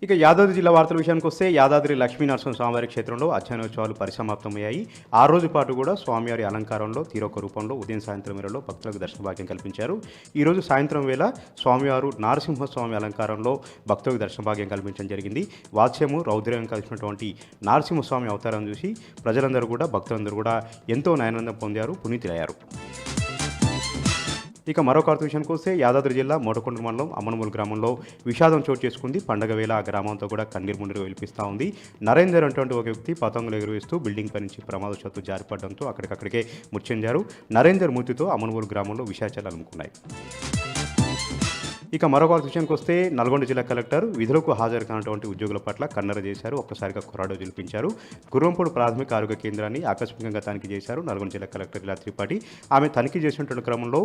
ఇక యాదాద్రి జిల్లా వార్తల విషయానికొస్తే యాదాద్రి లక్ష్మీ నరసింహస్వామివారి క్షేత్రంలో అధ్యయనోత్సవాలు పరిసమాప్తమయ్యాయి. ఆ రోజు పాటు కూడా స్వామివారి అలంకారంలో తీరొక రూపంలో ఉదయం సాయంత్రం వేళలో భక్తులకు దర్శన భాగ్యం కల్పించారు. ఈరోజు సాయంత్రం వేళ స్వామివారు నారసింహస్వామి అలంకారంలో భక్తులకు దర్శన భాగ్యం కల్పించడం జరిగింది. వాత్స్యము రౌద్రం కలిసినటువంటి నారసింహస్వామి అవతారం చూసి ప్రజలందరూ కూడా భక్తులందరూ కూడా ఎంతో నయనందం పొందారు, పునీతులయ్యారు. ఇక మరొక వార్త విషయానికి వస్తే యాదాద్రి జిల్లా మోటకొండ మండలం అమ్మనమూలు గ్రామంలో విషాదం చోటు చేసుకుంది. పండగ వేళ ఆ గ్రామంతో కూడా కన్నీరు మున్నీరు వెలిపిస్తూ ఉంది. నరేందర్ అటువంటి ఒక వ్యక్తి పతంగులు ఎగురవేస్తూ బిల్డింగ్ పై నుంచి ప్రమాదవశాత్తు జారిపడడంతో అక్కడికక్కడికే మృతి చెందారు. నరేందర్ మృతితో అమ్మనమూలు గ్రామంలో విషాదాలు అలుముకున్నాయి. ఇక మరొక విషయానికి వస్తే నల్గొండ జిల్లా కలెక్టర్ విధులకు హాజరు కానటువంటి ఉద్యోగుల పట్ల కన్నెర చేశారు. ఒక్కసారిగా కొరాడో జలిపించారు. గుర్రంపూడి ప్రాథమిక ఆరోగ్య కేంద్రాన్ని ఆకస్మికంగా తనిఖీ చేశారు నల్గొండ జిల్లా కలెక్టర్ ఇలా త్రిపాఠి. ఆమె తనిఖీ చేసినటువంటి క్రమంలో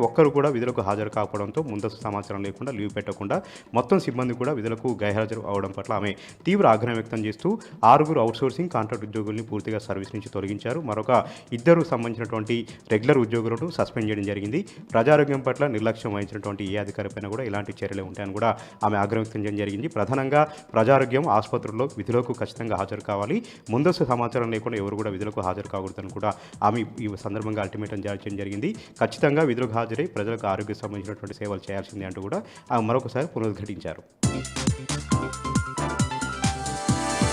ఒక్కరు కూడా విధులకు హాజరు కాకపోవడంతో ముందస్తు సమాచారం లేకుండా లీవ్ పెట్టకుండా మొత్తం సిబ్బంది కూడా విధులకు గైహాజరు అవడం పట్ల ఆమె తీవ్ర ఆగ్రహం వ్యక్తం చేస్తూ 6 అవుట్సోర్సింగ్ కాంట్రాక్ట్ ఉద్యోగుల్ని పూర్తిగా సర్వీస్ నుంచి తొలగించారు. మరొక 2 సంబంధించినటువంటి రెగ్యులర్ ఉద్యోగులను సస్పెండ్ చేయడం జరిగింది. ప్రజారోగ్యం పట్ల నిర్లక్ష్యం వహించినటువంటి ఏ అధికారిపైన కూడా ఇలాంటి చర్యలు ఉంటాయని కూడా ఆమె ఆగ్రహం వ్యక్తం చేయడం జరిగింది. ప్రధానంగా ప్రజారోగ్యం ఆసుపత్రుల్లో విధులకు ఖచ్చితంగా హాజరు కావాలి, ముందస్తు సమాచారం లేకుండా ఎవరు కూడా విధులకు హాజరు కాకూడదని కూడా ఆమె ఈ సందర్భంగా అల్టిమేటం జారీ చేయడం జరిగింది. ఖచ్చితంగా విధులకు హాజరై ప్రజలకు ఆరోగ్య సంబంధించినటువంటి సేవలు చేయాల్సిందే అంటూ కూడా ఆమె మరొకసారి పునరుద్ఘాటించారు.